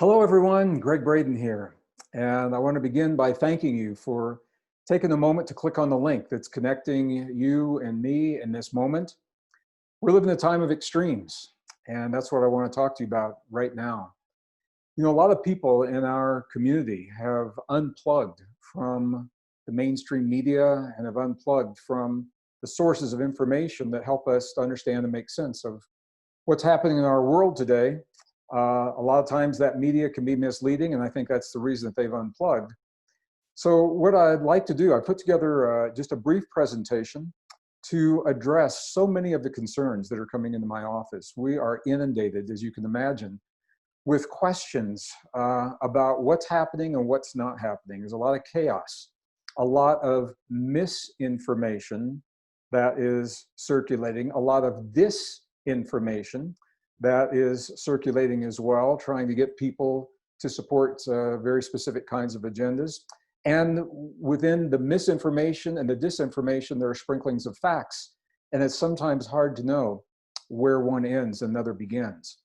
Hello, everyone. Greg Braden here. And I want to begin by thanking you for taking a moment to click on the link that's connecting you and me in this moment. We're living a time of extremes, and that's what I want to talk to you about right now. You know, a lot of people in our community have unplugged from the mainstream media and have unplugged from the sources of information that help us to understand and make sense of what's happening in our world today. A lot of times that media can be misleading, and I think that's the reason that they've unplugged. So what I'd like to do, I put together just a brief presentation to address so many of the concerns that are coming into my office. We are inundated, as you can imagine, with questions about what's happening and what's not happening. There's a lot of chaos, a lot of misinformation that is circulating, a lot of disinformation that is circulating as well, trying to get people to support very specific kinds of agendas. And within the misinformation and the disinformation, there are sprinklings of facts. And it's sometimes hard to know where one ends and another begins.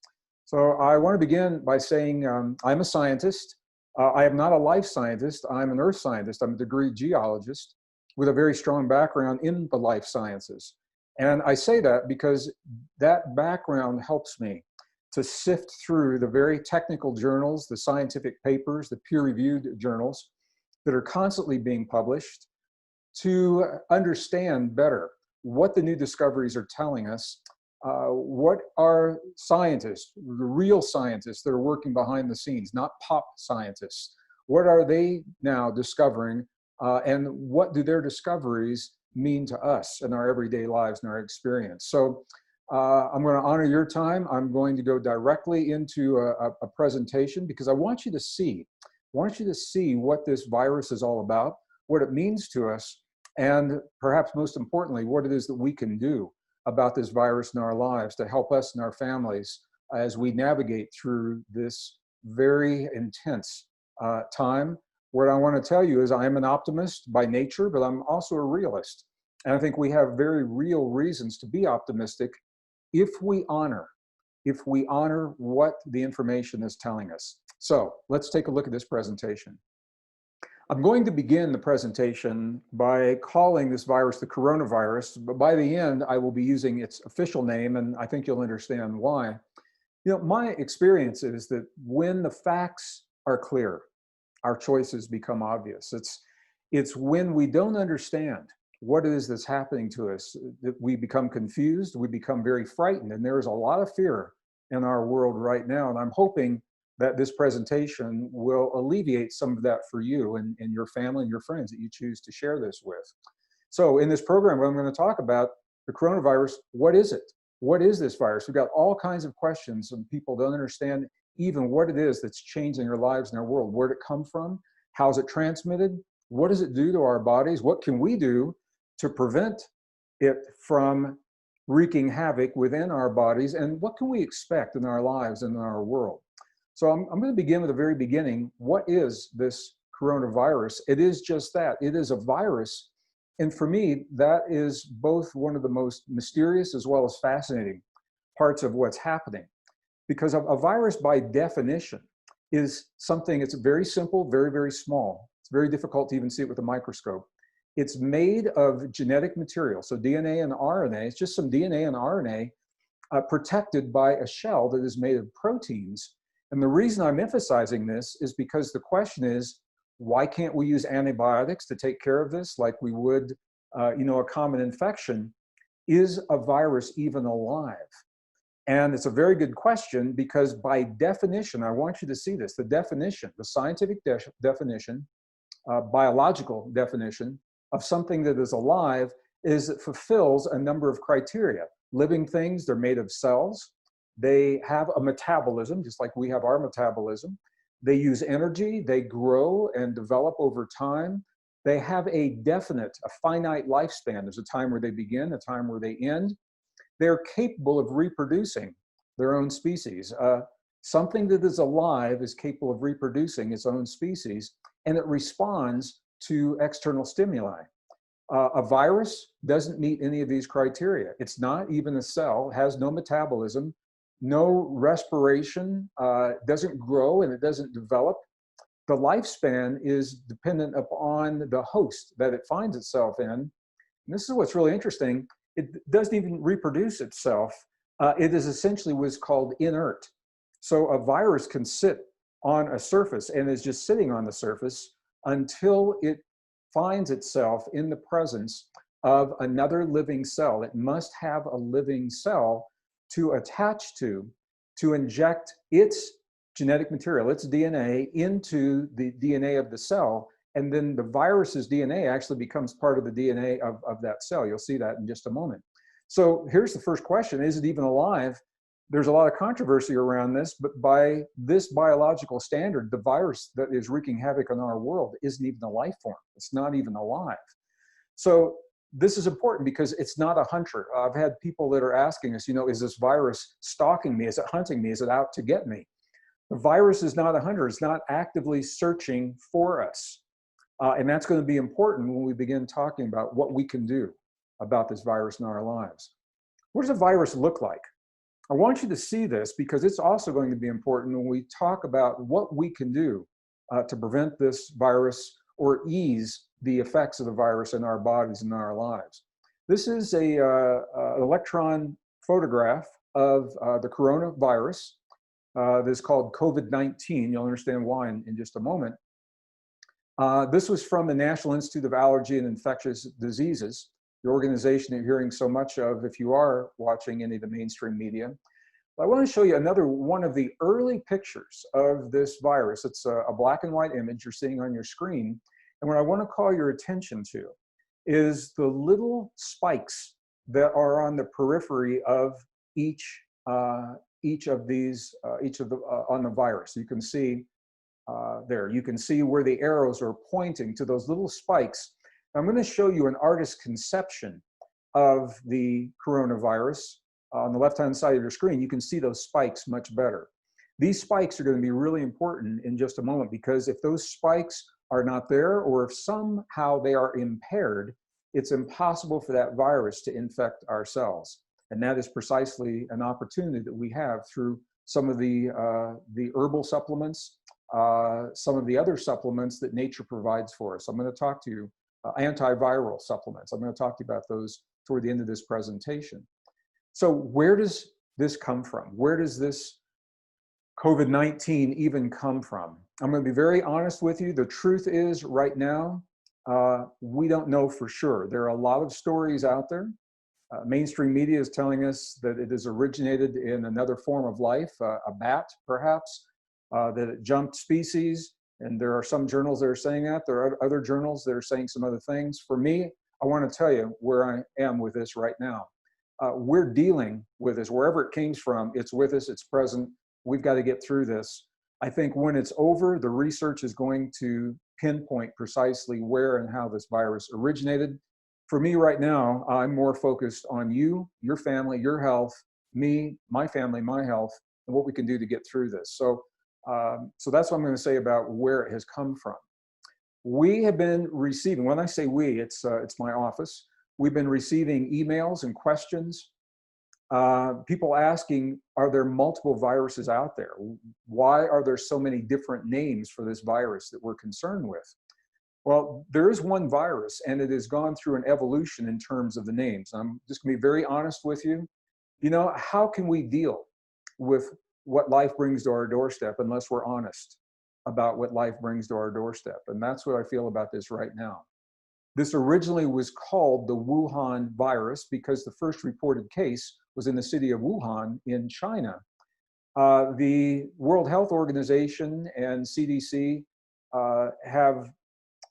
So I want to begin by saying I'm a scientist. I am not a life scientist. I'm an earth scientist. I'm a degree geologist with a very strong background in the life sciences. And I say that because that background helps me to sift through the very technical journals, the scientific papers, the peer-reviewed journals that are constantly being published to understand better what the new discoveries are telling us, what are scientists, the real scientists that are working behind the scenes, not pop scientists, what are they now discovering, and what do their discoveries mean to us in our everyday lives and our experience. So I'm going to honor your time. I'm going to go directly into a presentation because I want you to see what this virus is all about, what it means to us, and perhaps most importantly, what it is that we can do about this virus in our lives to help us and our families as we navigate through this very intense time. What I want to tell you is I am an optimist by nature, but I'm also a realist. And I think we have very real reasons to be optimistic if we honor what the information is telling us. So let's take a look at this presentation. I'm going to begin the presentation by calling this virus the coronavirus, but by the end, I will be using its official name, and I think you'll understand why. You know, my experience is that when the facts are clear, our choices become obvious. It's when we don't understand what it is that's happening to us that we become confused, we become very frightened, and there is a lot of fear in our world right now, and I'm hoping that this presentation will alleviate some of that for you and your family and your friends that you choose to share this with. So in this program, I'm going to talk about the coronavirus. What is it? What is this virus? We've got all kinds of questions and people don't understand even what it is that's changing our lives and our world. Where did it come from? How is it transmitted? What does it do to our bodies? What can we do to prevent it from wreaking havoc within our bodies? And what can we expect in our lives and in our world? So I'm going to begin with the very beginning. What is this coronavirus? It is just that. It is a virus. And for me, that is both one of the most mysterious as well as fascinating parts of what's happening. Because a virus, by definition, is something, it's very simple, very, very small. It's very difficult to even see it with a microscope. It's made of genetic material, so DNA and RNA. It's just some DNA and RNA protected by a shell that is made of proteins. And the reason I'm emphasizing this is because the question is, why can't we use antibiotics to take care of this like we would, a common infection? Is a virus even alive? And it's a very good question because by definition, I want you to see this, the definition, the scientific definition, biological definition of something that is alive is it fulfills a number of criteria. Living things, they're made of cells. They have a metabolism, just like we have our metabolism. They use energy, they grow and develop over time. They have a finite lifespan. There's a time where they begin, a time where they end. They're capable of reproducing their own species. Something that is alive is capable of reproducing its own species, and it responds to external stimuli. A virus doesn't meet any of these criteria. It's not even a cell, has no metabolism, no respiration, doesn't grow and it doesn't develop. The lifespan is dependent upon the host that it finds itself in. And this is what's really interesting. It doesn't even reproduce itself. It is essentially what's called inert. So a virus can sit on a surface and is just sitting on the surface until it finds itself in the presence of another living cell. It must have a living cell to attach to inject its genetic material, its DNA, into the DNA of the cell. And then the virus's DNA actually becomes part of the DNA of that cell. You'll see that in just a moment. So here's the first question: is it even alive? There's a lot of controversy around this, but by this biological standard, the virus that is wreaking havoc on our world isn't even a life form. It's not even alive. So this is important because it's not a hunter. I've had people that are asking us, is this virus stalking me? Is it hunting me? Is it out to get me? The virus is not a hunter. It's not actively searching for us. And that's going to be important when we begin talking about what we can do about this virus in our lives. What does a virus look like? I want you to see this because it's also going to be important when we talk about what we can do to prevent this virus or ease the effects of the virus in our bodies and in our lives. This is an electron photograph of the coronavirus. This is called COVID-19. You'll understand why in just a moment. This was from the National Institute of Allergy and Infectious Diseases, the organization that you're hearing so much of if you are watching any of the mainstream media. But I want to show you another one of the early pictures of this virus. It's a black and white image you're seeing on your screen. And what I want to call your attention to is the little spikes that are on the periphery of each of these, on the virus. You can see there, you can see where the arrows are pointing to those little spikes. I'm going to show you an artist's conception of the coronavirus. On the left-hand side of your screen, you can see those spikes much better. These spikes are going to be really important in just a moment because if those spikes are not there, or if somehow they are impaired, it's impossible for that virus to infect our cells. And that is precisely an opportunity that we have through some of the herbal supplements, some of the other supplements that nature provides for us. I'm going to talk to you antiviral supplements. I'm going to talk to you about those toward the end of this presentation. So where does this come from? Where does this COVID-19 even come from? I'm going to be very honest with you. The truth is right now, we don't know for sure. There are a lot of stories out there. Mainstream media is telling us that it has originated in another form of life, a bat perhaps, that it jumped species. And there are some journals that are saying that. There are other journals that are saying some other things. For me, I want to tell you where I am with this right now. We're dealing with this. Wherever it came from, it's with us, it's present. We've got to get through this. I think when it's over, the research is going to pinpoint precisely where and how this virus originated. For me right now, I'm more focused on you, your family, your health, me, my family, my health, and what we can do to get through this. So that's what I'm going to say about where it has come from. We have been receiving, when I say we, it's my office. We've been receiving emails and questions, people asking, are there multiple viruses out there? Why are there so many different names for this virus that we're concerned with? Well, there is one virus, and it has gone through an evolution in terms of the names. I'm just going to be very honest with you. How can we deal with what life brings to our doorstep unless we're honest about what life brings to our doorstep? And that's what I feel about this right now. This originally was called the Wuhan virus because the first reported case was in the city of Wuhan in China. The World Health Organization and CDC have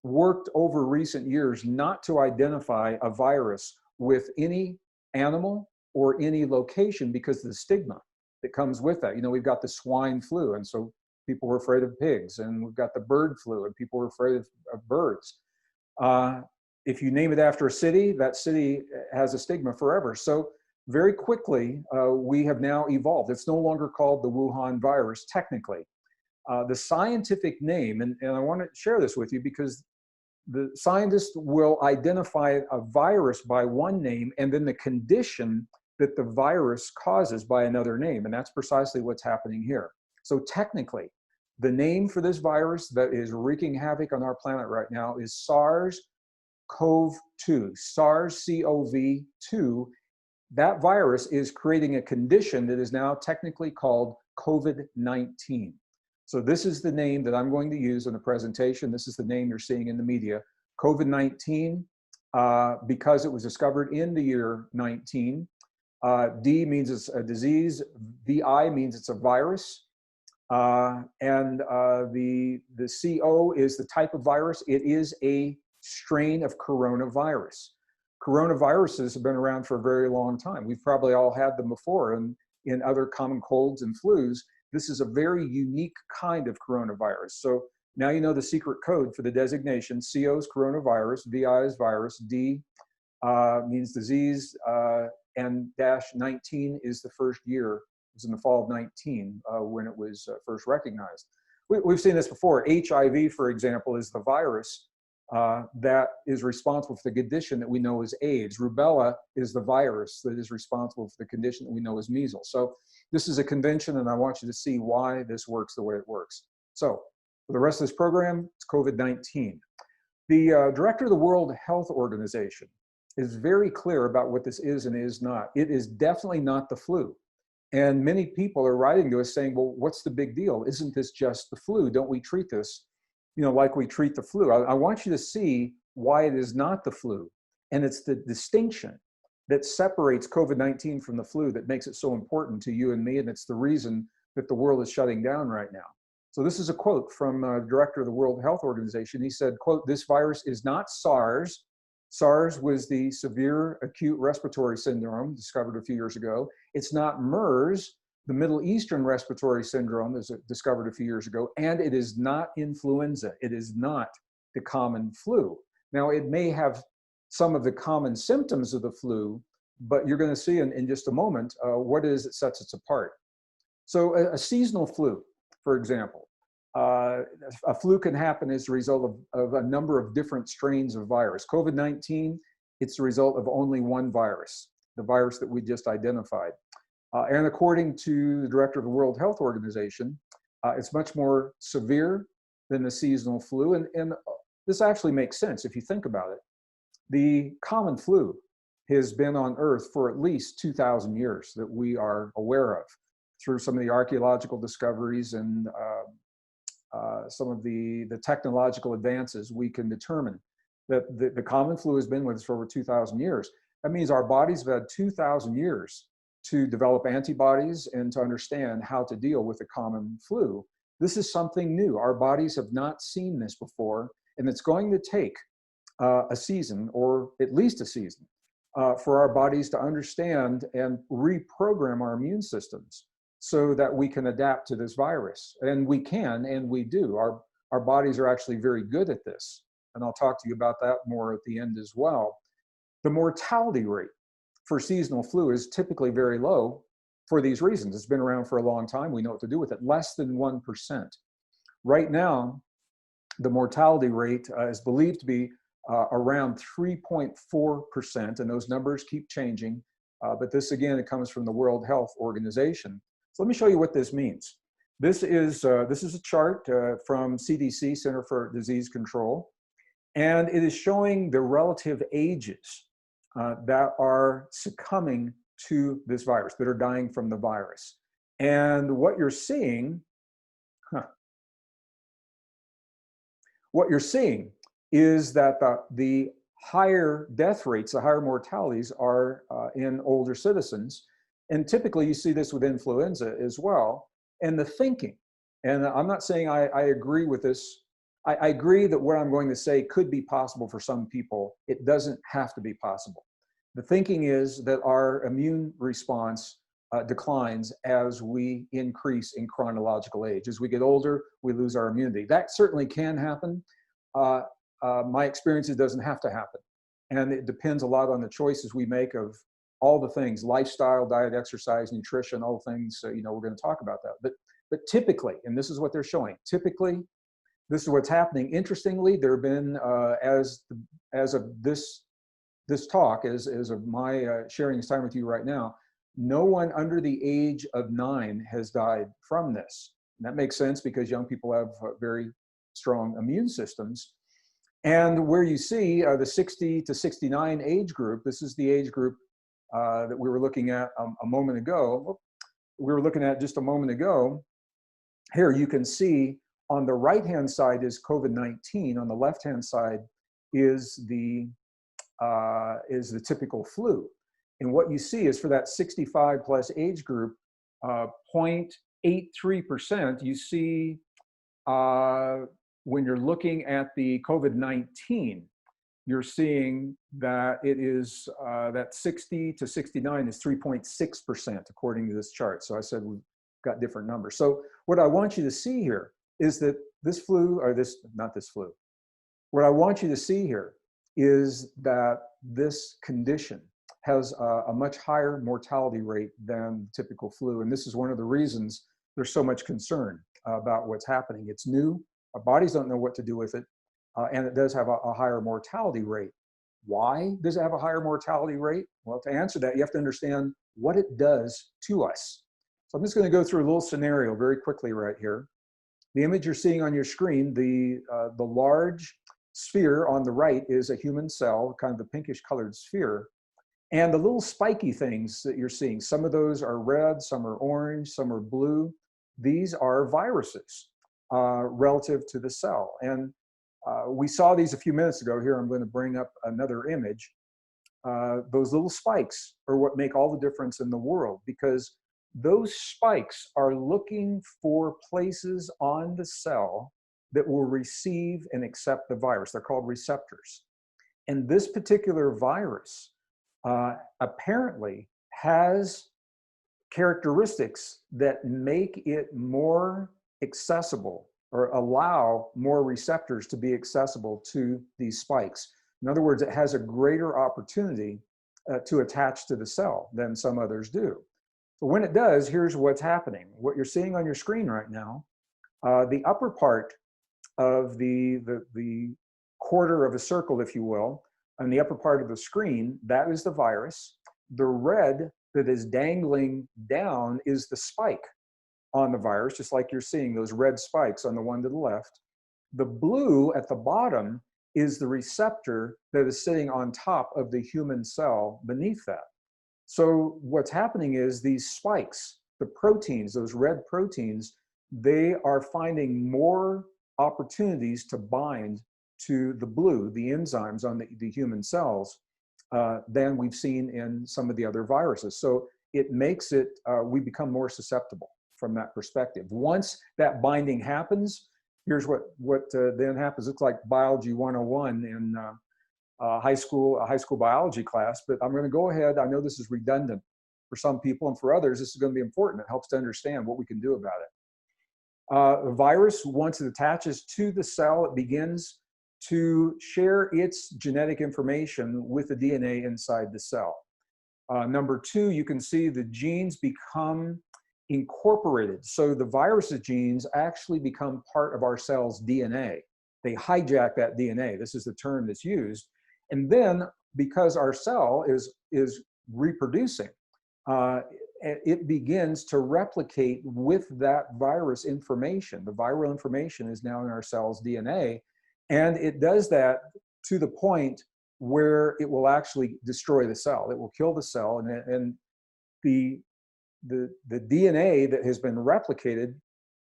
worked over recent years not to identify a virus with any animal or any location because of the stigma that comes with that. We've got the swine flu, and so people were afraid of pigs, and we've got the bird flu, and people were afraid of birds. If you name it after a city, that city has a stigma forever. So very quickly, we have now evolved. It's no longer called the Wuhan virus, technically. The scientific name, and I want to share this with you because the scientists will identify a virus by one name, and then the condition that the virus causes by another name, and that's precisely what's happening here. So technically, the name for this virus that is wreaking havoc on our planet right now is SARS-CoV-2, SARS-CoV-2. That virus is creating a condition that is now technically called COVID-19. So this is the name that I'm going to use in the presentation. This is the name you're seeing in the media, COVID-19, because it was discovered in the year 19. D means it's a disease, VI means it's a virus, and the CO is the type of virus. It is a strain of coronavirus. Coronaviruses have been around for a very long time. We've probably all had them before in other common colds and flus. This is a very unique kind of coronavirus. So now you know the secret code for the designation. CO is coronavirus, VI is virus, D means disease, and -19 is the first year. It was in the fall of 19 when it was first recognized. We've seen this before. HIV, for example, is the virus that is responsible for the condition that we know as AIDS. Rubella is the virus that is responsible for the condition that we know as measles. So this is a convention, and I want you to see why this works the way it works. So for the rest of this program, it's COVID-19. The director of the World Health Organization is very clear about what this is and is not. It is definitely not the flu. And many people are writing to us saying, well, what's the big deal? Isn't this just the flu? Don't we treat this, like we treat the flu? I want you to see why it is not the flu. And it's the distinction that separates COVID-19 from the flu that makes it so important to you and me. And it's the reason that the world is shutting down right now. So this is a quote from the director of the World Health Organization. He said, quote, "This virus is not SARS. SARS was the severe acute respiratory syndrome discovered a few years ago. It's not MERS, the Middle Eastern respiratory syndrome that was discovered a few years ago. And it is not influenza. It is not the common flu." Now, it may have some of the common symptoms of the flu, but you're going to see in just a moment what it is that sets it apart. So a seasonal flu, for example, a flu can happen as a result of a number of different strains of virus. COVID-19, it's the result of only one virus, the virus that we just identified. And according to the director of the World Health Organization, it's much more severe than the seasonal flu. And this actually makes sense if you think about it. The common flu has been on Earth for at least 2,000 years that we are aware of through some of the archaeological discoveries and some of the technological advances. We can determine that the common flu has been with us for over 2,000 years. That means our bodies have had 2,000 years to develop antibodies and to understand how to deal with the common flu. This is something new. Our bodies have not seen this before, and it's going to take a season, or at least a season, for our bodies to understand and reprogram our immune systems so that we can adapt to this virus. And we can, and we do. Our bodies are actually very good at this. And I'll talk to you about that more at the end as well. The mortality rate for seasonal flu is typically very low for these reasons. It's been around for a long time. We know what to do with it. Less than 1%. Right now, the mortality rate is believed to be around 3.4%, and those numbers keep changing. But this, again, it comes from the World Health Organization. So let me show you what this means. This is a chart from CDC, Center for Disease Control, and it is showing the relative ages that are succumbing to this virus, that are dying from the virus. And what you're seeing, is that the higher death rates, the higher mortalities are in older citizens. And typically you see this with influenza as well. And the thinking, and I'm not saying I agree with this. I agree that what I'm going to say could be possible for some people. It doesn't have to be possible. The thinking is that our immune response declines as we increase in chronological age. As we get older, we lose our immunity. That certainly can happen. My experience, it doesn't have to happen. And it depends a lot on the choices we make of all the things, lifestyle, diet, exercise, nutrition, all the things, we're going to talk about that. But typically, and this is what they're showing, typically, this is what's happening. Interestingly, there have been, as of this talk, as of my sharing this time with you right now, no one under the age of 9 has died from this. And that makes sense because young people have very strong immune systems. And where you see the 60 to 69 age group, this is the age group that we were looking at a moment ago. We were looking at just a moment ago. Here you can see on the right-hand side is COVID-19. On the left-hand side is the typical flu. And what you see is for that 65 plus age group, 0.83%, you see when you're looking at the COVID-19, you're seeing that it is that 60 to 69 is 3.6% according to this chart. So I said we've got different numbers. So what I want you to see here is that this flu, or this, not this flu, what I want you to see here is that this condition has a much higher mortality rate than typical flu. And this is one of the reasons there's so much concern about what's happening. It's new, our bodies don't know what to do with it, and it does have a higher mortality rate. Why does it have a higher mortality rate? Well, to answer that, you have to understand what it does to us. So I'm just going to go through a little scenario very quickly right here. The image you're seeing on your screen, the large sphere on the right is a human cell, kind of the pinkish colored sphere. And the little spiky things that you're seeing, some of those are red, some are orange, some are blue. These are viruses relative to the cell. And we saw these a few minutes ago. Here, I'm going to bring up another image. Those little spikes are what make all the difference in the world, because those spikes are looking for places on the cell that will receive and accept the virus. They're called receptors. And this particular virus apparently has characteristics that make it more accessible or allow more receptors to be accessible to these spikes. In other words, it has a greater opportunity to attach to the cell than some others do. So when it does, here's what's happening. What you're seeing on your screen right now, the upper part of the quarter of a circle, if you will, on the upper part of the screen, that is the virus. The red that is dangling down is the spike on the virus, just like you're seeing those red spikes on the one to the left. The blue at the bottom is the receptor that is sitting on top of the human cell beneath that. So what's happening is these spikes, the proteins, those red proteins, they are finding more opportunities to bind to the blue, the enzymes on the human cells, than we've seen in some of the other viruses. So it makes it, we become more susceptible from that perspective. Once that binding happens, here's what then happens. It's like biology 101 in a high school biology class, but I'm going to go ahead. I know this is redundant for some people, and for others, this is going to be important. It helps to understand what we can do about it. The virus, once it attaches to the cell, it begins to share its genetic information with the DNA inside the cell. Number two, you can see the genes become incorporated. So the virus's genes actually become part of our cell's DNA. They hijack that DNA. This is the term that's used. And then, because our cell is reproducing, it begins to replicate with that virus information. The viral information is now in our cell's DNA, and it does that to the point where it will actually destroy the cell. It will kill the cell, and the DNA that has been replicated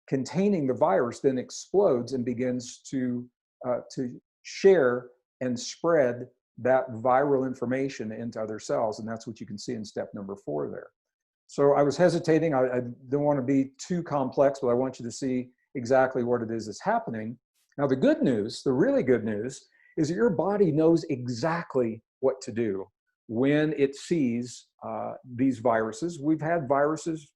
containing the virus then explodes and begins to share and spread that viral information into other cells. And that's what you can see in step number 4 there. So I was hesitating. I don't want to be too complex, but I want you to see exactly what it is that's happening. Now, the good news, the really good news, is that your body knows exactly what to do when it sees these viruses. We've had viruses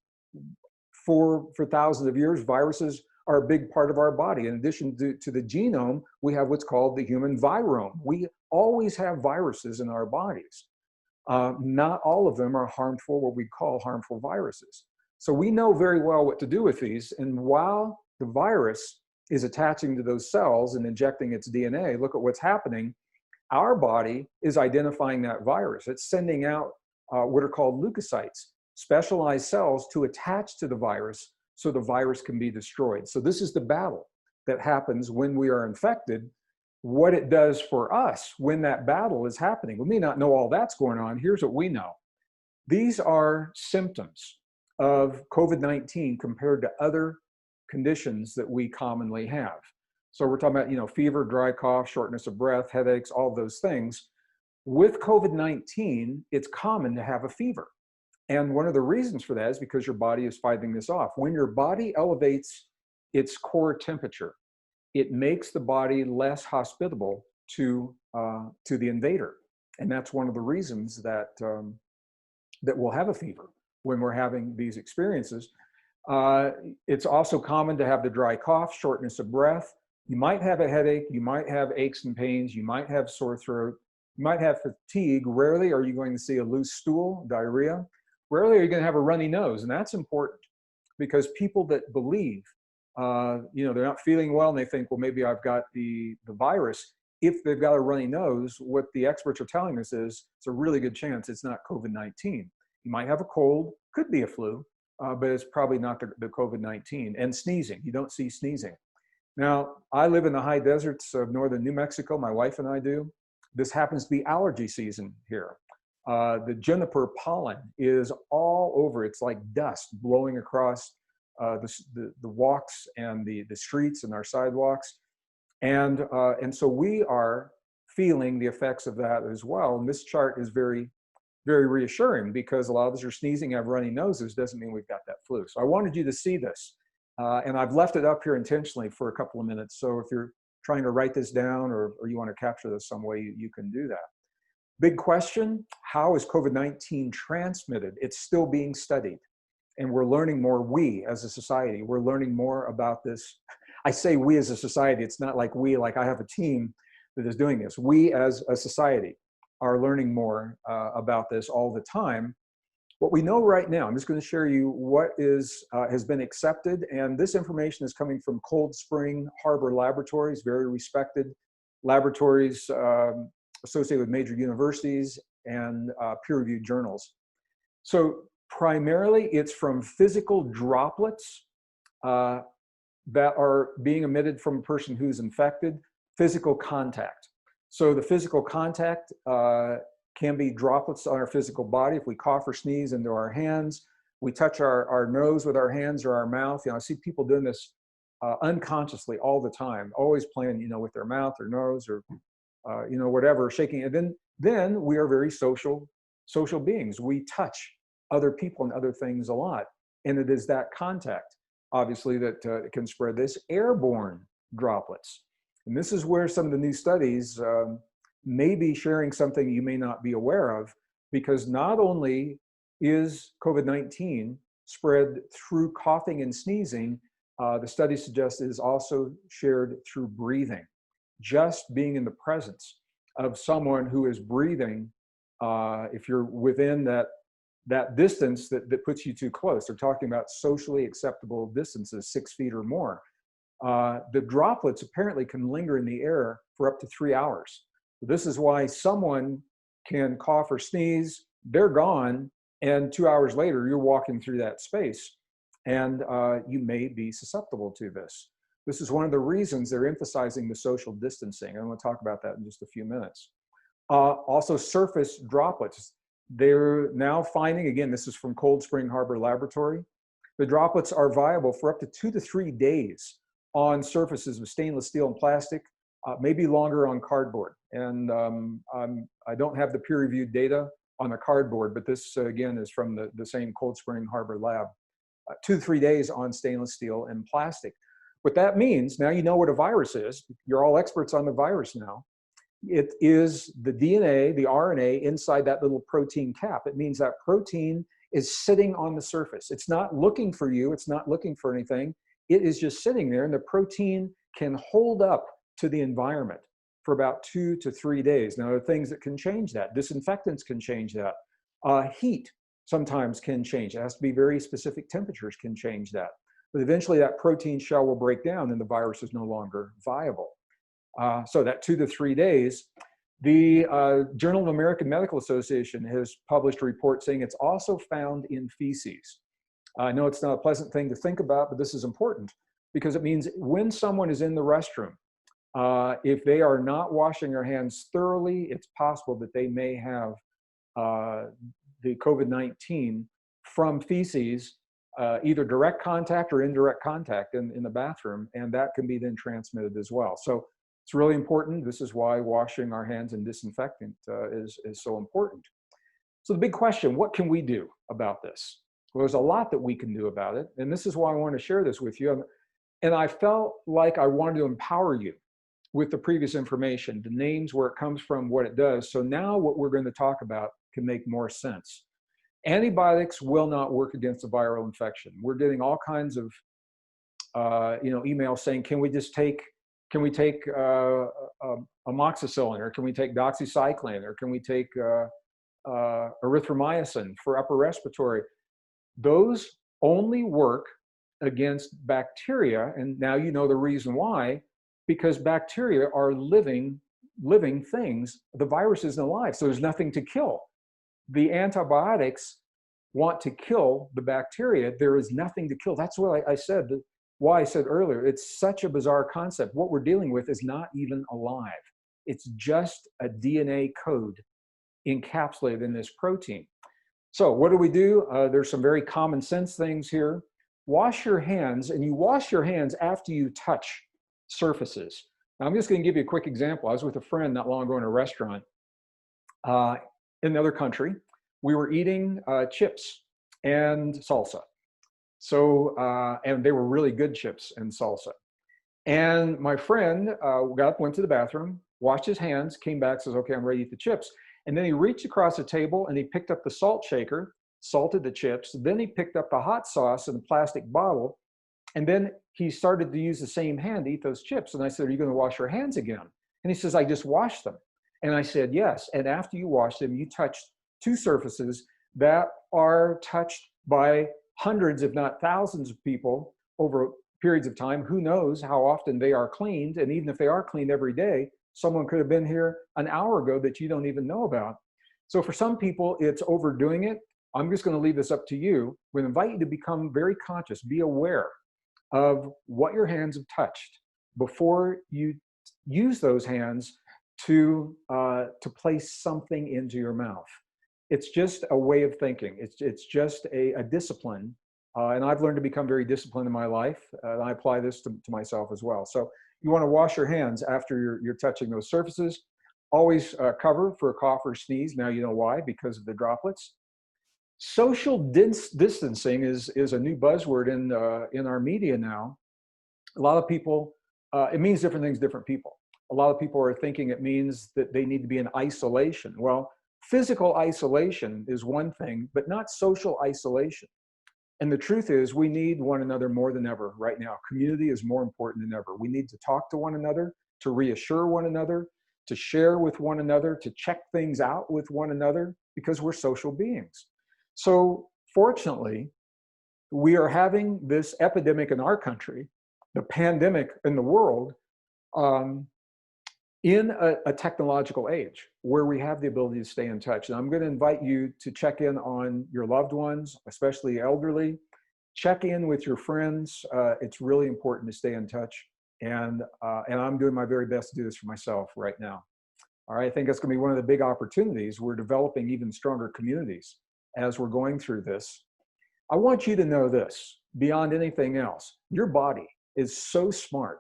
for thousands of years. Viruses are a big part of our body. In addition to the genome, we have what's called the human virome. We always have viruses in our bodies. Not all of them are harmful, what we call harmful viruses. So we know very well what to do with these. And while the virus is attaching to those cells and injecting its DNA, look at what's happening. Our body is identifying that virus. It's sending out what are called leukocytes specialized cells to attach to the virus so the virus can be destroyed. So this is the battle that happens when we are infected. What it does for us when that battle is happening. We may not know all that's going on. Here's what we know. These are symptoms of COVID-19 compared to other conditions that we commonly have. So we're talking about, fever, dry cough, shortness of breath, headaches, all those things. With COVID-19, it's common to have a fever. And one of the reasons for that is because your body is fighting this off. When your body elevates its core temperature, it makes the body less hospitable to the invader. And that's one of the reasons that we'll have a fever when we're having these experiences. It's also common to have the dry cough, shortness of breath. You might have a headache, you might have aches and pains, you might have sore throat, you might have fatigue. Rarely are you going to see a loose stool, diarrhea. Rarely are you going to have a runny nose, and that's important because people that believe, they're not feeling well and they think, well, maybe I've got the virus. If they've got a runny nose, what the experts are telling us is it's a really good chance it's not COVID-19. You might have a cold, could be a flu, but it's probably not the COVID-19. And sneezing, you don't see sneezing. Now, I live in the high deserts of northern New Mexico, my wife and I do. This happens to be allergy season here. The juniper pollen is all over. It's like dust blowing across the walks and the streets and our sidewalks. And so we are feeling the effects of that as well. And this chart is very, very reassuring because a lot of us are sneezing, have runny noses, doesn't mean we've got that flu. So I wanted you to see this. And I've left it up here intentionally for a couple of minutes. So if you're trying to write this down or you want to capture this some way, you can do that. Big question, how is COVID-19 transmitted? It's still being studied. And we're learning more, we as a society, we're learning more about this. I say we as a society, it's not like I have a team that is doing this. We as a society are learning more about this all the time. What we know right now, I'm just going to share you what has been accepted. And this information is coming from Cold Spring Harbor Laboratories, very respected laboratories associated with major universities and peer-reviewed journals. So primarily, it's from physical droplets that are being emitted from a person who's infected, physical contact. So the physical contact can be droplets on our physical body. If we cough or sneeze into our hands, we touch our nose with our hands or our mouth. I see people doing this unconsciously all the time, always playing, with their mouth or nose or, whatever, shaking. And then we are very social beings. We touch other people and other things a lot. And it is that contact, obviously, that can spread this. Airborne droplets. And this is where some of the new studies may be sharing something you may not be aware of, because not only is COVID-19 spread through coughing and sneezing, the study suggests it is also shared through breathing. Just being in the presence of someone who is breathing, if you're within that distance that puts you too close. They're talking about socially acceptable distances, 6 feet or more. The droplets apparently can linger in the air for up to 3 hours. This is why someone can cough or sneeze, they're gone, and 2 hours later, you're walking through that space, and you may be susceptible to this. This is one of the reasons they're emphasizing the social distancing. I'm going to talk about that in just a few minutes. Also, surface droplets. They're now finding, again, this is from Cold Spring Harbor Laboratory, the droplets are viable for up to 2 to 3 days on surfaces of stainless steel and plastic, maybe longer on cardboard. And I don't have the peer-reviewed data on the cardboard, but this, again, is from the same Cold Spring Harbor lab. 2 to 3 days on stainless steel and plastic. What that means, now you know what a virus is. You're all experts on the virus now. It is the DNA, the RNA inside that little protein cap. It means that protein is sitting on the surface. It's not looking for you. It's not looking for anything. It is just sitting there, and the protein can hold up to the environment for about 2 to 3 days. Now, there are things that can change that. Disinfectants can change that. Heat sometimes can change. It has to be very specific temperatures can change that. But eventually that protein shell will break down and the virus is no longer viable. So that 2 to 3 days, The Journal of American Medical Association has published a report saying it's also found in feces. I know it's not a pleasant thing to think about, but this is important because it means when someone is in the restroom, if they are not washing their hands thoroughly, it's possible that they may have the COVID-19 from feces, either direct contact or indirect contact in the bathroom, and that can be then transmitted as well. So it's really important. This is why washing our hands and disinfectant is so important. So the big question, what can we do about this? Well, there's a lot that we can do about it, and this is why I want to share this with you. And I felt like I wanted to empower you with the previous information, the names, where it comes from, what it does. So now what we're going to talk about can make more sense. Antibiotics will not work against a viral infection. We're getting all kinds of emails saying, can we take amoxicillin, or can we take doxycycline, or can we take erythromycin for upper respiratory? Those only work against bacteria, and now you know the reason why, because bacteria are living things. The virus isn't alive, so there's nothing to kill. The antibiotics want to kill the bacteria. There is nothing to kill. That's why I said earlier, it's such a bizarre concept. What we're dealing with is not even alive. It's just a DNA code encapsulated in this protein. So what do? There's some very common sense things here. Wash your hands, and you wash your hands after you touch surfaces. Now, I'm just going to give you a quick example. I was with a friend not long ago in a restaurant in another country. We were eating chips and salsa. So, and they were really good chips and salsa. And my friend got up, went to the bathroom, washed his hands, came back, says, okay, I'm ready to eat the chips. And then he reached across the table and he picked up the salt shaker, salted the chips. Then he picked up the hot sauce in a plastic bottle. And then he started to use the same hand to eat those chips. And I said, are you going to wash your hands again? And he says, I just washed them. And I said, yes. And after you washed them, you touched two surfaces that are touched by hundreds, if not thousands of people over periods of time. Who knows how often they are cleaned? And even if they are cleaned every day, someone could have been here an hour ago that you don't even know about. So for some people, it's overdoing it. I'm just going to leave this up to you. We invite you to become very conscious, be aware of what your hands have touched before you use those hands to place something into your mouth. It's just a way of thinking. It's just a discipline. And I've learned to become very disciplined in my life. And I apply this to myself as well. So you want to wash your hands after you're touching those surfaces. Always cover for a cough or sneeze. Now you know why, because of the droplets. Social distancing is a new buzzword in our media now. A lot of people, it means different things to different people. A lot of people are thinking it means that they need to be in isolation. Well, physical isolation is one thing, but not social isolation. And the truth is, we need one another more than ever right now. Community is more important than ever. We need to talk to one another, to reassure one another, to share with one another, to check things out with one another, because we're social beings. So fortunately, we are having this epidemic in our country, the pandemic in the world, in a technological age where we have the ability to stay in touch. And I'm going to invite you to check in on your loved ones, especially elderly. Check in with your friends. It's really important to stay in touch. And I'm doing my very best to do this for myself right now. All right, I think that's going to be one of the big opportunities. We're developing even stronger communities as we're going through this. I want you to know this, beyond anything else, your body is so smart.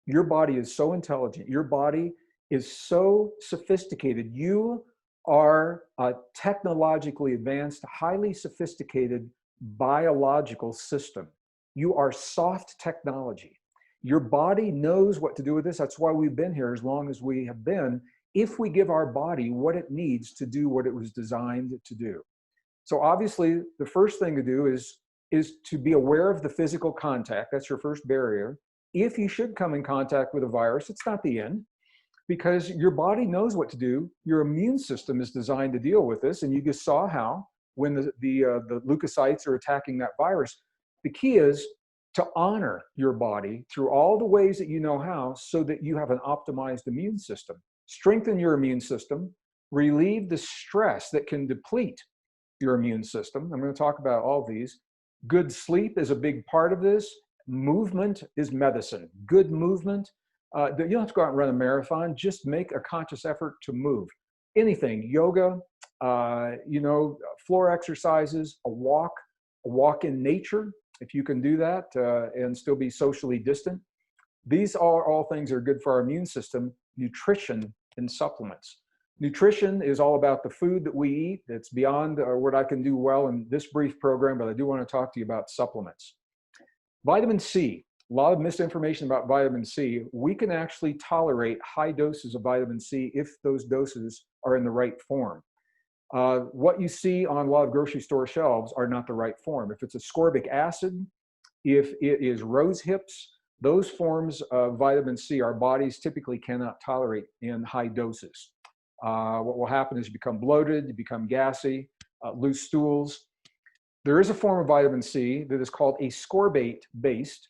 Your body is so intelligent. Your body is so sophisticated. You are a technologically advanced, highly sophisticated biological system. You are soft technology. Your body knows what to do with this. That's why we've been here as long as we have been, if we give our body what it needs to do what it was designed to do. So obviously, the first thing to do is to be aware of the physical contact. That's your first barrier. If you should come in contact with a virus, it's not the end, because your body knows what to do. Your immune system is designed to deal with this, and you just saw how when the leukocytes are attacking that virus. The key is to honor your body through all the ways that you know how, so that you have an optimized immune system. strengthen your immune system, relieve the stress that can deplete your immune system. I'm going to talk about all these. Good sleep is a big part of this. Movement is medicine. Good movement. You don't have to go out and run a marathon. Just make a conscious effort to move. Anything, yoga, floor exercises, a walk in nature, if you can do that and still be socially distant. These are all things that are good for our immune system. Nutrition and supplements. Nutrition is all about the food that we eat. It's beyond what I can do well in this brief program, but I do want to talk to you about supplements. Vitamin C, a lot of misinformation about vitamin C. We can actually tolerate high doses of vitamin C if those doses are in the right form. What you see on a lot of grocery store shelves are not the right form. If it's ascorbic acid, if it is rose hips, those forms of vitamin C our bodies typically cannot tolerate in high doses. What will happen is you become bloated, you become gassy, loose stools. There is a form of vitamin C that is called ascorbate-based.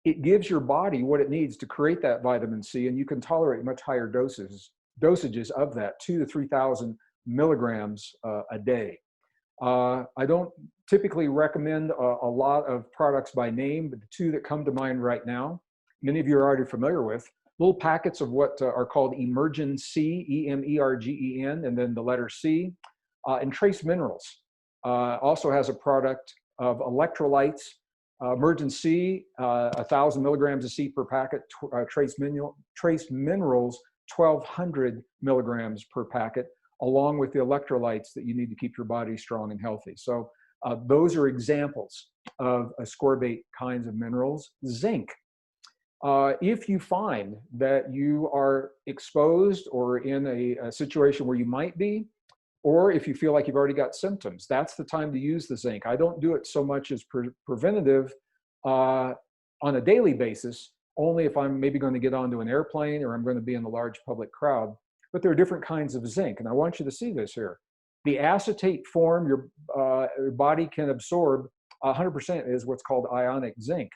It gives your body what it needs to create that vitamin C, and you can tolerate much higher dosages of that, 2,000 to 3,000 milligrams a day. I don't typically recommend a lot of products by name, but the two that come to mind right now, many of you are already familiar with, little packets of what are called Emergen C, E-M-E-R-G-E-N, and then the letter C, and Trace Minerals. Also has a product of electrolytes. Emergen C, 1,000 milligrams of C per packet. Trace Minerals, 1,200 milligrams per packet, along with the electrolytes that you need to keep your body strong and healthy. So those are examples of ascorbate kinds of minerals. Zinc. If you find that you are exposed or in a situation where you might be, or if you feel like you've already got symptoms, that's the time to use the zinc. I don't do it so much as preventative on a daily basis, only if I'm maybe going to get onto an airplane or I'm going to be in a large public crowd. But there are different kinds of zinc, and I want you to see this here. The acetate form your body can absorb 100% is what's called ionic zinc.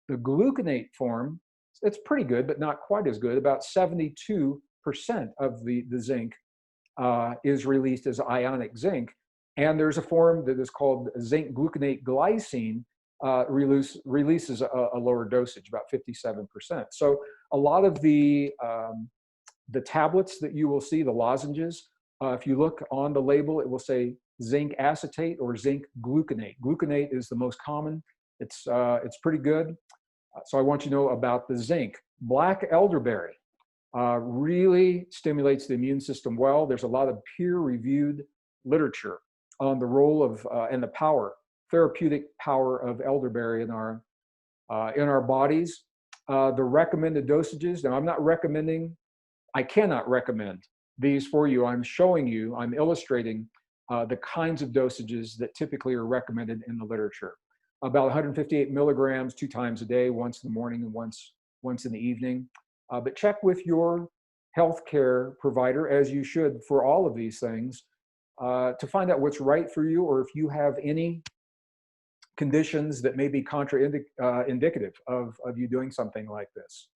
The gluconate form, it's pretty good, but not quite as good. About 72% of the zinc is released as ionic zinc. And there's a form that is called zinc gluconate glycine, releases a lower dosage, about 57%. So a lot of the tablets that you will see, the lozenges, if you look on the label, it will say zinc acetate or zinc gluconate. Gluconate is the most common. It's pretty good. So I want you to know about the zinc. Black elderberry really stimulates the immune system well. There's a lot of peer-reviewed literature on the role of and the power, therapeutic power of elderberry in our bodies. The recommended dosages. Now, I cannot recommend these for you. I'm showing you, I'm illustrating the kinds of dosages that typically are recommended in the literature. About 158 milligrams 2 times a day, once in the morning and once in the evening. But check with your healthcare provider, as you should for all of these things, to find out what's right for you, or if you have any conditions that may be indicative of you doing something like this.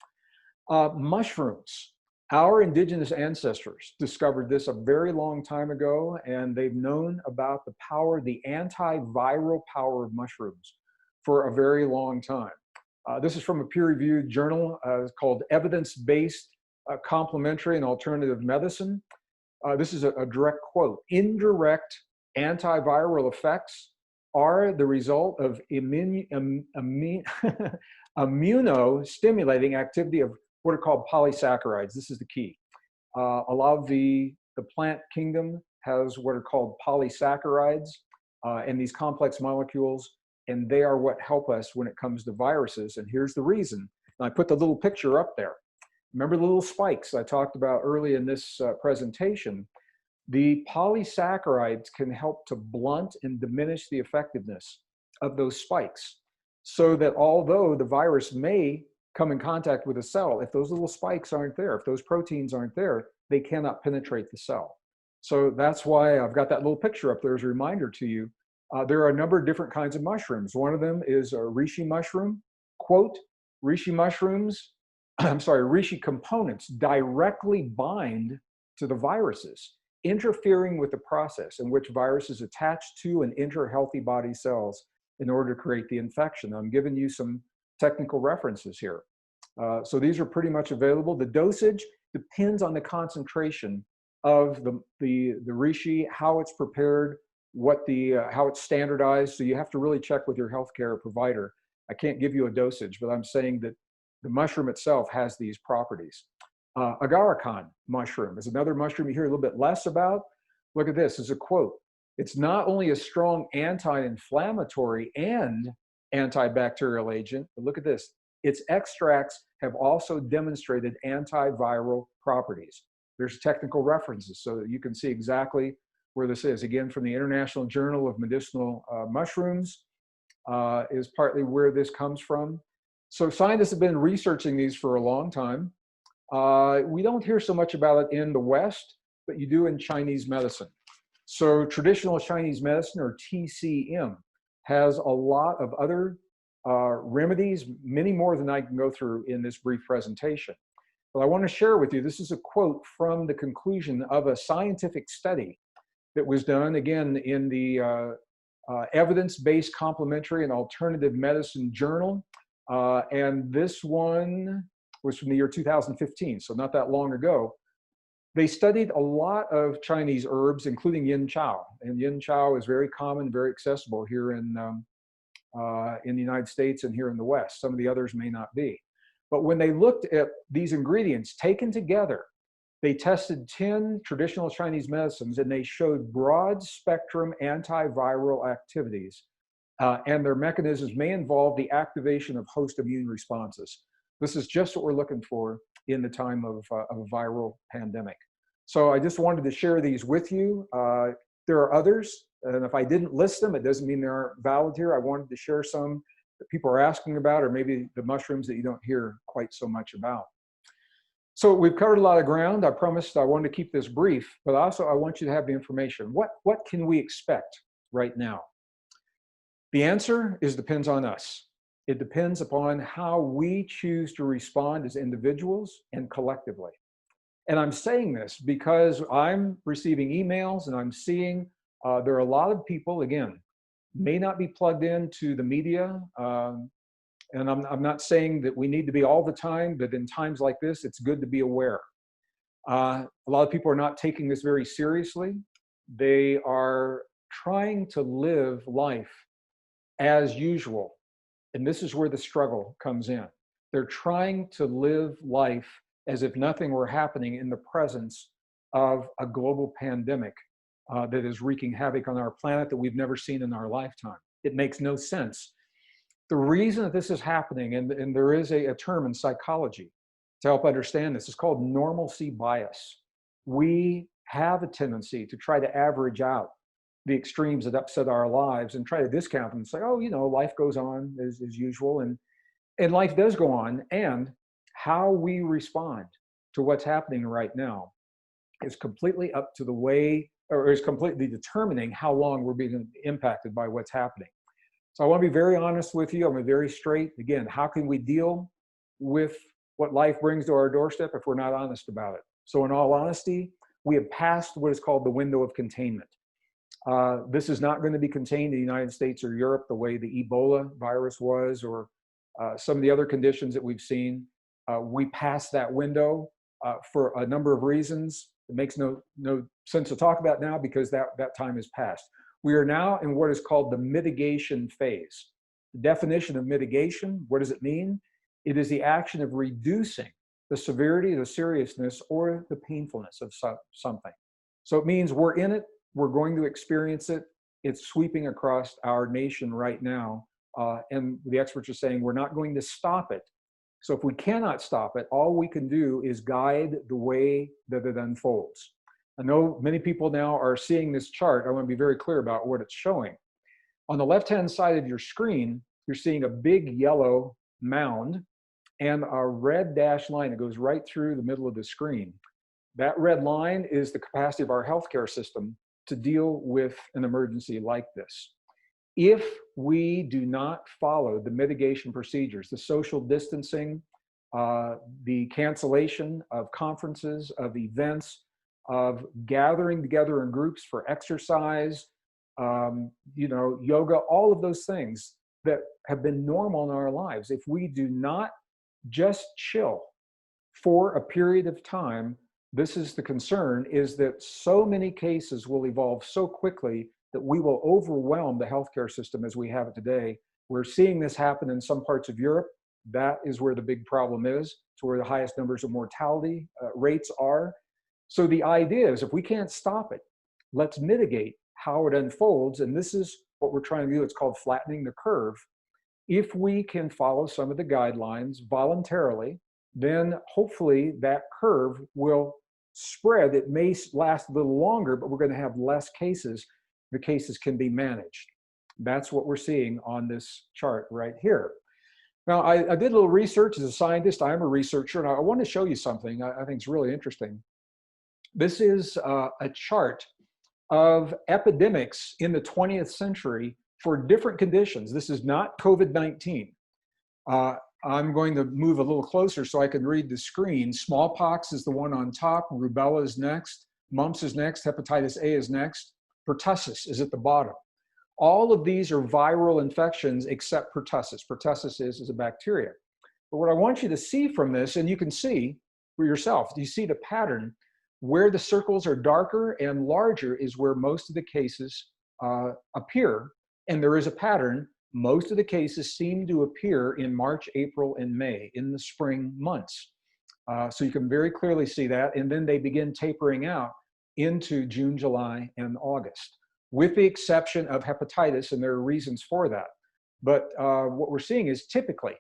Mushrooms. Our indigenous ancestors discovered this a very long time ago, and they've known about the power, the antiviral power of mushrooms for a very long time. This is from a peer-reviewed journal called Evidence-Based Complementary and Alternative Medicine. This is a direct quote. Indirect antiviral effects are the result of immunostimulating activity of what are called polysaccharides. This is the key. A lot of the plant kingdom has what are called polysaccharides and these complex molecules, and they are what help us when it comes to viruses. And here's the reason. And I put the little picture up there. Remember the little spikes I talked about early in this presentation? The polysaccharides can help to blunt and diminish the effectiveness of those spikes, so that although the virus may come in contact with a cell, if those little spikes aren't there, if those proteins aren't there, they cannot penetrate the cell. So that's why I've got that little picture up there as a reminder to you. There are a number of different kinds of mushrooms. One of them is a reishi mushroom. Quote, reishi mushrooms, reishi components directly bind to the viruses, interfering with the process in which viruses attach to and enter healthy body cells in order to create the infection. I'm giving you some technical references here. So these are pretty much available. The dosage depends on the concentration of the reishi, how it's prepared, how it's standardized. So you have to really check with your healthcare provider. I can't give you a dosage, but I'm saying that the mushroom itself has these properties. Agarikon mushroom is another mushroom you hear a little bit less about. Look at this, is a quote. It's not only a strong anti-inflammatory and antibacterial agent, but look at this. Its extracts have also demonstrated antiviral properties. There's technical references so that you can see exactly where this is. Again, from the International Journal of Medicinal Mushrooms is partly where this comes from. So scientists have been researching these for a long time. We don't hear so much about it in the West, but you do in Chinese medicine. So traditional Chinese medicine, or TCM, has a lot of other remedies, many more than I can go through in this brief presentation. But I want to share with you, this is a quote from the conclusion of a scientific study that was done, again, in the Evidence-Based Complementary and Alternative Medicine Journal. And this one was from the year 2015, so not that long ago. They studied a lot of Chinese herbs, including yin chow. And yin chow is very common, very accessible here in the United States and here in the West. Some of the others may not be. But when they looked at these ingredients taken together, they tested 10 traditional Chinese medicines, and they showed broad spectrum antiviral activities, and their mechanisms may involve the activation of host immune responses. This is just what we're looking for in the time of a viral pandemic. So I just wanted to share these with you. There are others, and if I didn't list them, it doesn't mean they aren't valid here. I wanted to share some that people are asking about, or maybe the mushrooms that you don't hear quite so much about. So we've covered a lot of ground. I promised I wanted to keep this brief, but also I want you to have the information. What can we expect right now? The answer depends on us. It depends upon how we choose to respond as individuals and collectively. And I'm saying this because I'm receiving emails and I'm seeing there are a lot of people, again, may not be plugged into the media. And I'm not saying that we need to be all the time, but in times like this, it's good to be aware. A lot of people are not taking this very seriously. They are trying to live life as usual. And this is where the struggle comes in. They're trying to live life as if nothing were happening in the presence of a global pandemic that is wreaking havoc on our planet that we've never seen in our lifetime. It makes no sense. The reason that this is happening, and there is a term in psychology to help understand this, is called normalcy bias. We have a tendency to try to average out the extremes that upset our lives and try to discount them and say, oh, you know, life goes on as usual. And life does go on. And how we respond to what's happening right now is completely up to the way, or is completely determining how long we're being impacted by what's happening. So I want to be very honest with you. I'm going to be very straight. Again, how can we deal with what life brings to our doorstep if we're not honest about it? So in all honesty, we have passed what is called the window of containment. This is not going to be contained in the United States or Europe the way the Ebola virus was, or some of the other conditions that we've seen. We passed that window for a number of reasons. It makes no sense to talk about now because that time has passed. We are now in what is called the mitigation phase. The definition of mitigation, what does it mean? It is the action of reducing the severity, the seriousness, or the painfulness of something. So it means we're in it, we're going to experience it. It's sweeping across our nation right now. And the experts are saying we're not going to stop it. So if we cannot stop it, all we can do is guide the way that it unfolds. I know many people now are seeing this chart. I want to be very clear about what it's showing. On the left-hand side of your screen, you're seeing a big yellow mound and a red dashed line that goes right through the middle of the screen. That red line is the capacity of our healthcare system to deal with an emergency like this. If we do not follow the mitigation procedures, the social distancing, the cancellation of conferences, of events, of gathering together in groups for exercise, yoga, all of those things that have been normal in our lives. If we do not just chill for a period of time, this is the concern, is that so many cases will evolve so quickly that we will overwhelm the healthcare system as we have it today. We're seeing this happen in some parts of Europe. That is where the big problem is. It's where the highest numbers of mortality rates are. So the idea is, if we can't stop it, let's mitigate how it unfolds. And this is what we're trying to do. It's called flattening the curve. If we can follow some of the guidelines voluntarily, then hopefully that curve will spread. It may last a little longer, but we're going to have less cases. The cases can be managed. That's what we're seeing on this chart right here. Now, I did a little research as a scientist. I'm a researcher, and I want to show you something I think is really interesting. This is a chart of epidemics in the 20th century for different conditions. This is not COVID-19. I'm going to move a little closer so I can read the screen. Smallpox is the one on top. Rubella is next. Mumps is next. Hepatitis A is next. Pertussis is at the bottom. All of these are viral infections except pertussis. Pertussis is a bacteria. But what I want you to see from this, and you can see for yourself, you see the pattern. Where the circles are darker and larger is where most of the cases appear. And there is a pattern. Most of the cases seem to appear in March, April, and May, in the spring months. So you can very clearly see that. And then they begin tapering out into June, July, and August, with the exception of hepatitis, and there are reasons for that. But what we're seeing is typically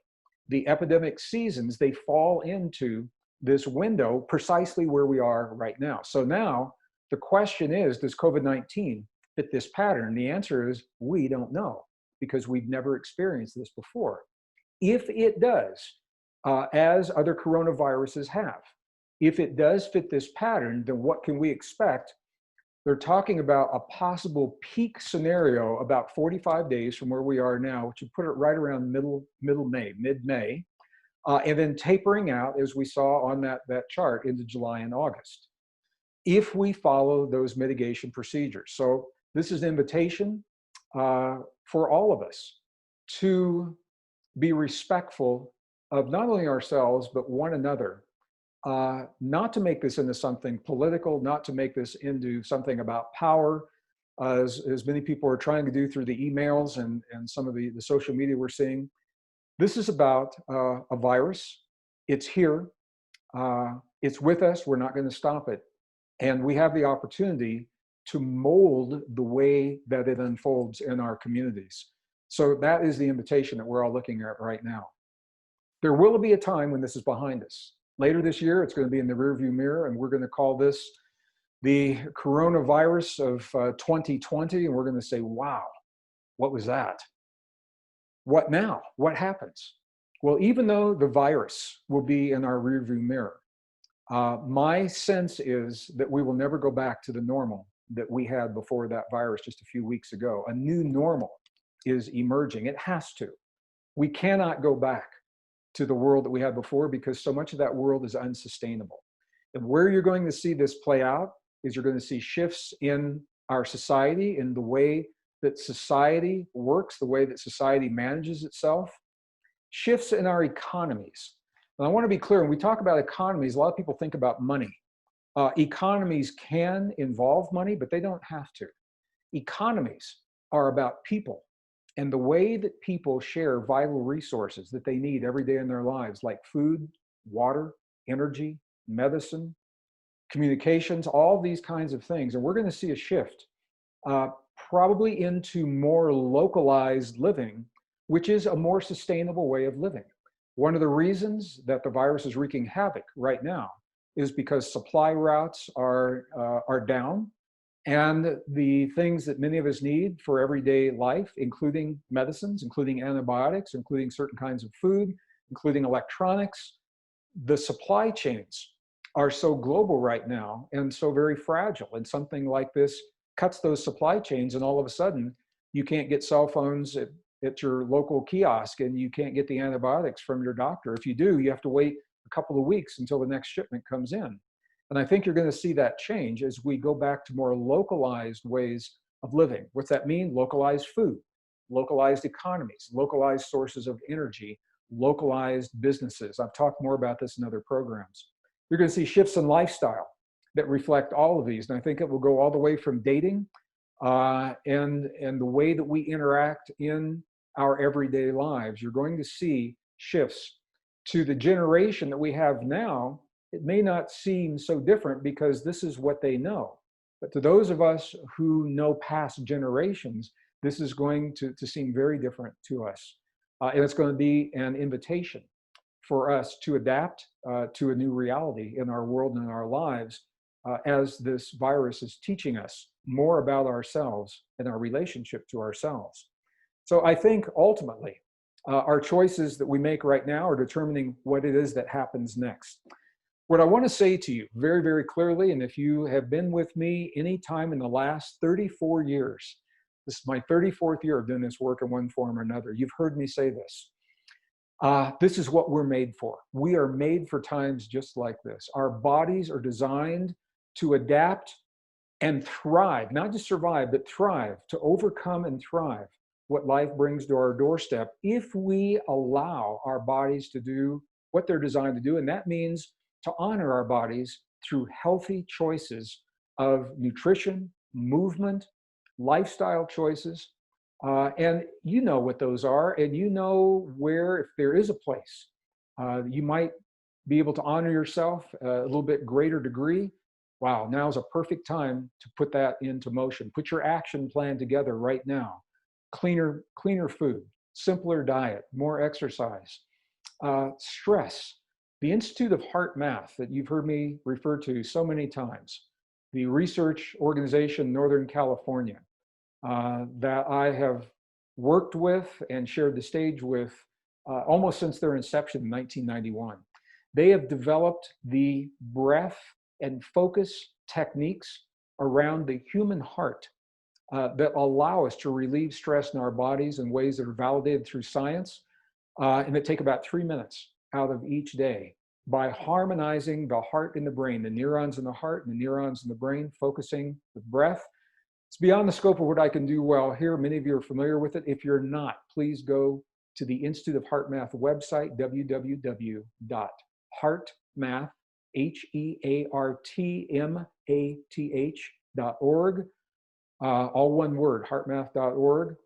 the epidemic seasons, they fall into this window precisely where we are right now. So now the question is, does COVID-19 fit this pattern? The answer is, we don't know, because we've never experienced this before. If it does, as other coronaviruses have, if it does fit this pattern, then what can we expect? They're talking about a possible peak scenario about 45 days from where we are now, which would put it right around mid-May, and then tapering out, as we saw on that chart, into July and August, if we follow those mitigation procedures. So this is an invitation for all of us to be respectful of not only ourselves, but one another. Not to make this into something political, not to make this into something about power, as many people are trying to do through the emails and some of the social media we're seeing. This is about a virus. It's here. It's with us. We're not going to stop it. And we have the opportunity to mold the way that it unfolds in our communities. So that is the invitation that we're all looking at right now. There will be a time when this is behind us. Later this year, it's going to be in the rearview mirror, and we're going to call this the coronavirus of 2020, and we're going to say, wow, what was that? What now? What happens? Well, even though the virus will be in our rearview mirror, my sense is that we will never go back to the normal that we had before that virus just a few weeks ago. A new normal is emerging. It has to. We cannot go back to the world that we had before, because so much of that world is unsustainable. And where you're going to see this play out is you're going to see shifts in our society, in the way that society works, the way that society manages itself, shifts in our economies. And I want to be clear, when we talk about economies, a lot of people think about money. Economies can involve money, but they don't have to. Economies are about people and the way that people share vital resources that they need every day in their lives, like food, water, energy, medicine, communications, all these kinds of things. And we're going to see a shift probably into more localized living, which is a more sustainable way of living. One of the reasons that the virus is wreaking havoc right now is because supply routes are down, and the things that many of us need for everyday life, including medicines, including antibiotics, including certain kinds of food, including electronics, the supply chains are so global right now and so very fragile. And something like this cuts those supply chains, and all of a sudden you can't get cell phones at your local kiosk, and you can't get the antibiotics from your doctor. If you do, you have to wait a couple of weeks until the next shipment comes in. And I think you're going to see that change as we go back to more localized ways of living. What's that mean? Localized food, localized economies, localized sources of energy, localized businesses. I've talked more about this in other programs. You're going to see shifts in lifestyle that reflect all of these. And I think it will go all the way from dating and the way that we interact in our everyday lives. You're going to see shifts to the generation that we have now. It may not seem so different because this is what they know. But to those of us who know past generations, this is going to seem very different to us. And it's going to be an invitation for us to adapt to a new reality in our world and in our lives as this virus is teaching us more about ourselves and our relationship to ourselves. So I think ultimately, our choices that we make right now are determining what it is that happens next. What I want to say to you very, very clearly, and if you have been with me any time in the last 34 years, this is my 34th year of doing this work in one form or another, you've heard me say this. This is what we're made for. We are made for times just like this. Our bodies are designed to adapt and thrive, not just survive, but thrive, to overcome and thrive what life brings to our doorstep if we allow our bodies to do what they're designed to do. And that means to honor our bodies through healthy choices of nutrition, movement, lifestyle choices. And you know what those are, and you know where, if there is a place, you might be able to honor yourself a little bit greater degree. Wow, now is a perfect time to put that into motion. Put your action plan together right now. Cleaner food, simpler diet, more exercise, stress. The Institute of Heart Math that you've heard me refer to so many times, the research organization in Northern California that I have worked with and shared the stage with almost since their inception in 1991. They have developed the breath and focus techniques around the human heart that allow us to relieve stress in our bodies in ways that are validated through science and that take about 3 minutes out of each day by harmonizing the heart and the brain, the neurons in the heart and the neurons in the brain, focusing with breath. It's beyond the scope of what I can do well here. Many of you are familiar with it. If you're not, please go to the Institute of Heart Math website, www.heartmath, HEARTMATH.org. All one word, heartmath.org.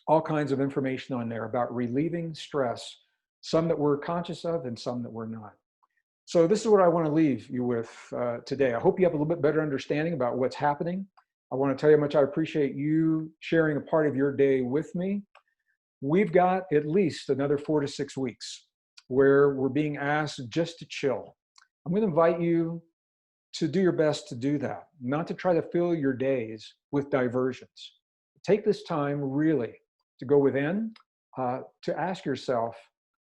All kinds of information on there about relieving stress, some that we're conscious of and some that we're not. So this is what I want to leave you with today. I hope you have a little bit better understanding about what's happening. I want to tell you how much I appreciate you sharing a part of your day with me. We've got at least another 4 to 6 weeks where we're being asked just to chill. I'm going to invite you to do your best to do that, not to try to fill your days with diversions. Take this time really to go within, to ask yourself,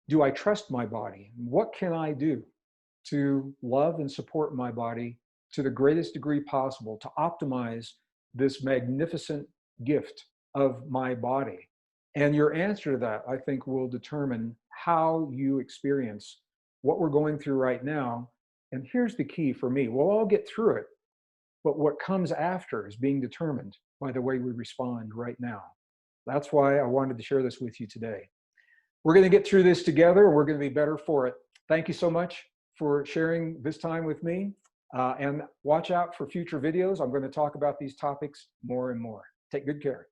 do I trust my body? What can I do to love and support my body to the greatest degree possible to optimize this magnificent gift of my body? And your answer to that, I think, will determine how you experience what we're going through right now. And here's the key for me. We'll all get through it, but what comes after is being determined by the way we respond right now. That's why I wanted to share this with you today. We're going to get through this together, and we're going to be better for it. Thank you so much for sharing this time with me. And watch out for future videos. I'm going to talk about these topics more and more. Take good care.